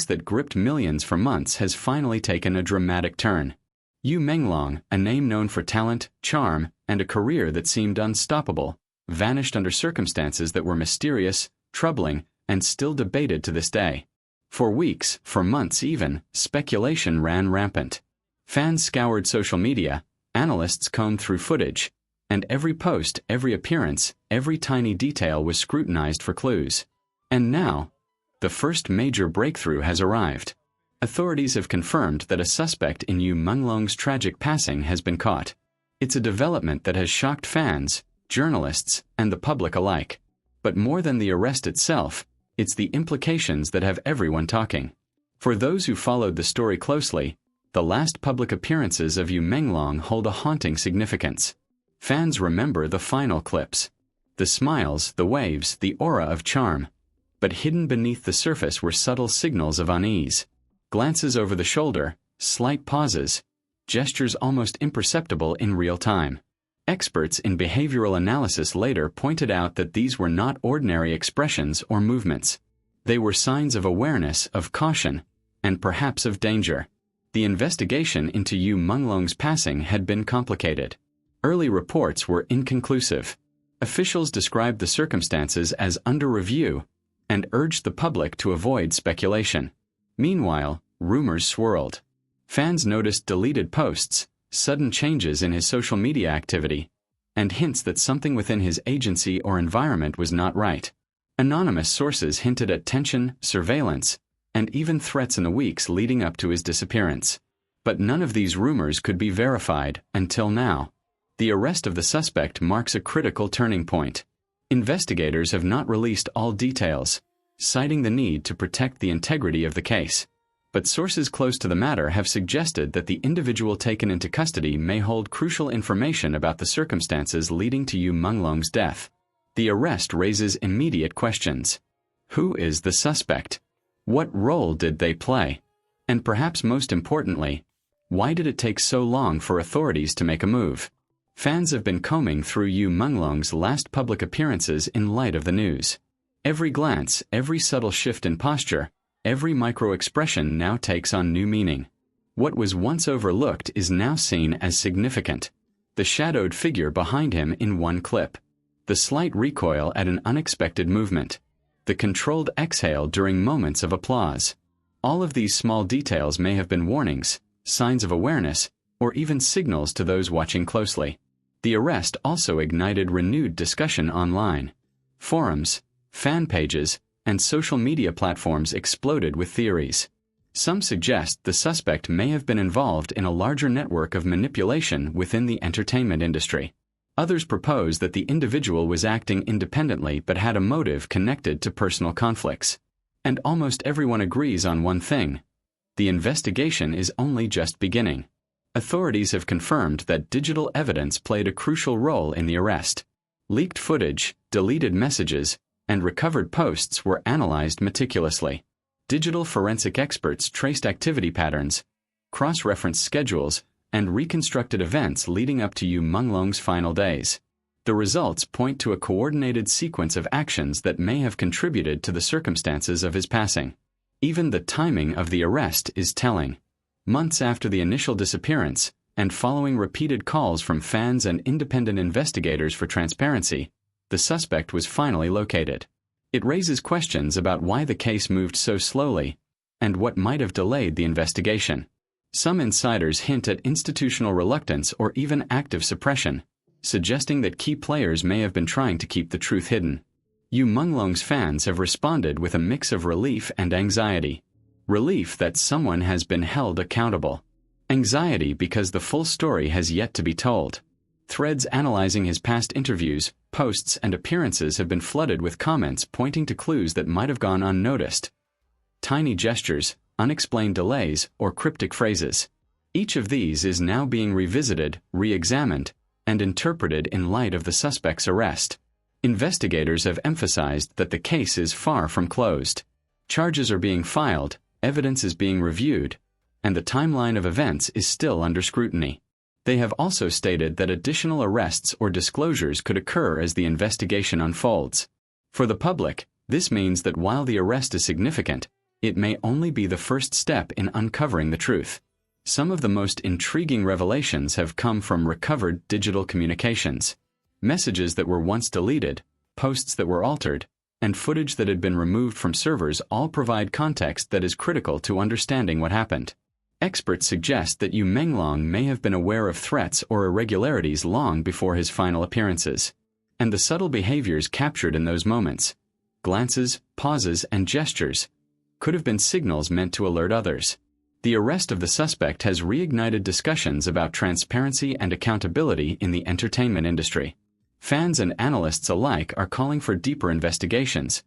case that gripped millions for months has finally taken a dramatic turn. Yu Menglong, a name known for talent, charm, and a career that seemed unstoppable, vanished under circumstances that were mysterious, troubling, and still debated to this day. For weeks, for months even, speculation ran rampant. Fans scoured social media, analysts combed through footage, and every post, every appearance, every tiny detail was scrutinized for clues. And now, the first major breakthrough has arrived. Authorities have confirmed that a suspect in Yu Menglong's tragic passing has been caught. It's a development that has shocked fans, journalists, and the public alike. But more than the arrest itself, it's the implications that have everyone talking. For those who followed the story closely, the last public appearances of Yu Menglong hold a haunting significance. Fans remember the final clips. The smiles, the waves, the aura of charm. But hidden beneath the surface were subtle signals of unease. Glances over the shoulder, slight pauses, gestures almost imperceptible in real time. Experts in behavioral analysis later pointed out that these were not ordinary expressions or movements. They were signs of awareness, of caution, and perhaps of danger. The investigation into Yu Menglong's passing had been complicated. Early reports were inconclusive. Officials described the circumstances as under review and urged the public to avoid speculation. Meanwhile, rumors swirled. Fans noticed deleted posts, sudden changes in his social media activity, and hints that something within his agency or environment was not right. Anonymous sources hinted at tension, surveillance, and even threats in the weeks leading up to his disappearance. But none of these rumors could be verified until now. The arrest of the suspect marks a critical turning point. Investigators have not released all details, citing the need to protect the integrity of the case. But sources close to the matter have suggested that the individual taken into custody may hold crucial information about the circumstances leading to Yu Menglong's death. The arrest raises immediate questions. Who is the suspect? What role did they play? And perhaps most importantly, why did it take so long for authorities to make a move? Fans have been combing through Yu Menglong's last public appearances in light of the news. Every glance, every subtle shift in posture, every micro-expression now takes on new meaning. What was once overlooked is now seen as significant. The shadowed figure behind him in one clip. The slight recoil at an unexpected movement. The controlled exhale during moments of applause. All of these small details may have been warnings, signs of awareness, or even signals to those watching closely. The arrest also ignited renewed discussion online. Forums, fan pages, and social media platforms exploded with theories. Some suggest the suspect may have been involved in a larger network of manipulation within the entertainment industry. Others propose that the individual was acting independently but had a motive connected to personal conflicts. And almost everyone agrees on one thing: the investigation is only just beginning. Authorities have confirmed that digital evidence played a crucial role in the arrest. Leaked footage, deleted messages, and recovered posts were analyzed meticulously. Digital forensic experts traced activity patterns, cross-referenced schedules, and reconstructed events leading up to Yu Menglong's final days. The results point to a coordinated sequence of actions that may have contributed to the circumstances of his passing. Even the timing of the arrest is telling. Months after the initial disappearance, and following repeated calls from fans and independent investigators for transparency, the suspect was finally located. It raises questions about why the case moved so slowly, and what might have delayed the investigation. Some insiders hint at institutional reluctance or even active suppression, suggesting that key players may have been trying to keep the truth hidden. Yu Menglong's fans have responded with a mix of relief and anxiety. Relief that someone has been held accountable. Anxiety because the full story has yet to be told. Threads analyzing his past interviews, posts, and appearances have been flooded with comments pointing to clues that might have gone unnoticed. Tiny gestures, unexplained delays, or cryptic phrases. Each of these is now being revisited, re-examined, and interpreted in light of the suspect's arrest. Investigators have emphasized that the case is far from closed. Charges are being filed, evidence is being reviewed, and the timeline of events is still under scrutiny. They have also stated that additional arrests or disclosures could occur as the investigation unfolds. For the public, this means that while the arrest is significant, it may only be the first step in uncovering the truth. Some of the most intriguing revelations have come from recovered digital communications. Messages that were once deleted, posts that were altered, and footage that had been removed from servers all provide context that is critical to understanding what happened. Experts suggest that Menglong may have been aware of threats or irregularities long before his final appearances. And the subtle behaviors captured in those moments, glances, pauses, and gestures, could have been signals meant to alert others. The arrest of the suspect has reignited discussions about transparency and accountability in the entertainment industry. Fans and analysts alike are calling for deeper investigations,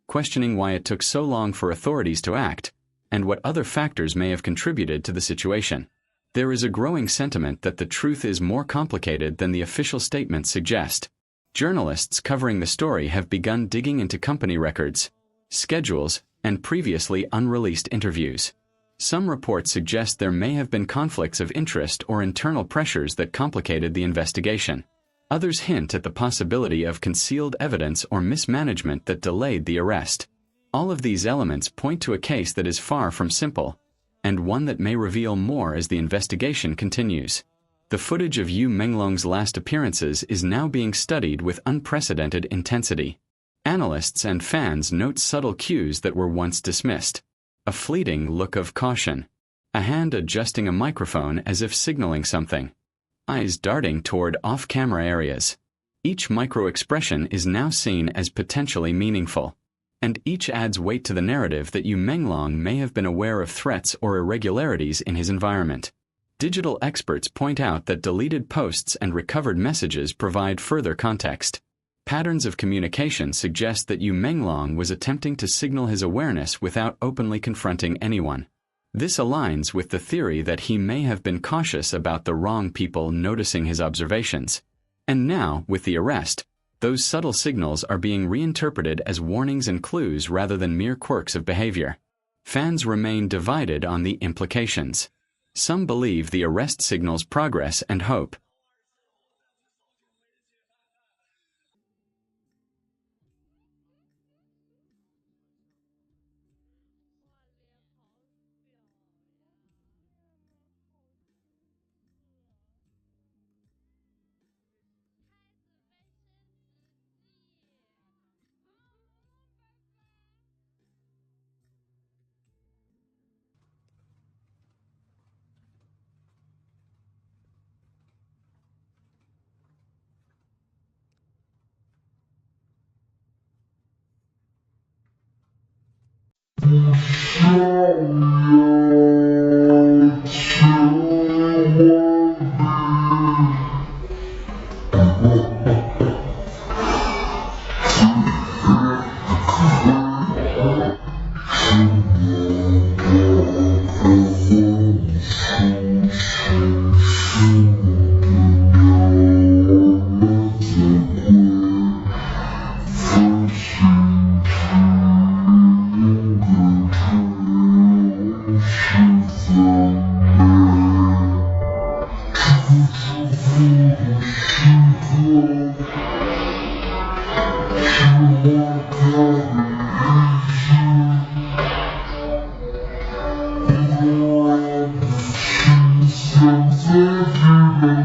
questioning why it took so long for authorities to act, and what other factors may have contributed to the situation. There is a growing sentiment that the truth is more complicated than the official statements suggest. Journalists covering the story have begun digging into company records, schedules, and previously unreleased interviews. Some reports suggest there may have been conflicts of interest or internal pressures that complicated the investigation. Others hint at the possibility of concealed evidence or mismanagement that delayed the arrest. All of these elements point to a case that is far from simple, and one that may reveal more as the investigation continues. The footage of Menglong's last appearances is now being studied with unprecedented intensity. Analysts and fans note subtle cues that were once dismissed. A fleeting look of caution. A hand adjusting a microphone as if signaling something. Eyes darting toward off-camera areas. Each micro-expression is now seen as potentially meaningful. And each adds weight to the narrative that Menglong may have been aware of threats or irregularities in his environment. Digital experts point out that deleted posts and recovered messages provide further context. Patterns of communication suggest that Menglong was attempting to signal his awareness without openly confronting anyone. This aligns with the theory that he may have been cautious about the wrong people noticing his observations. And now, with the arrest, those subtle signals are being reinterpreted as warnings and clues rather than mere quirks of behavior. Fans remain divided on the implications. Some believe the arrest signals progress and hope.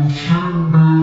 Some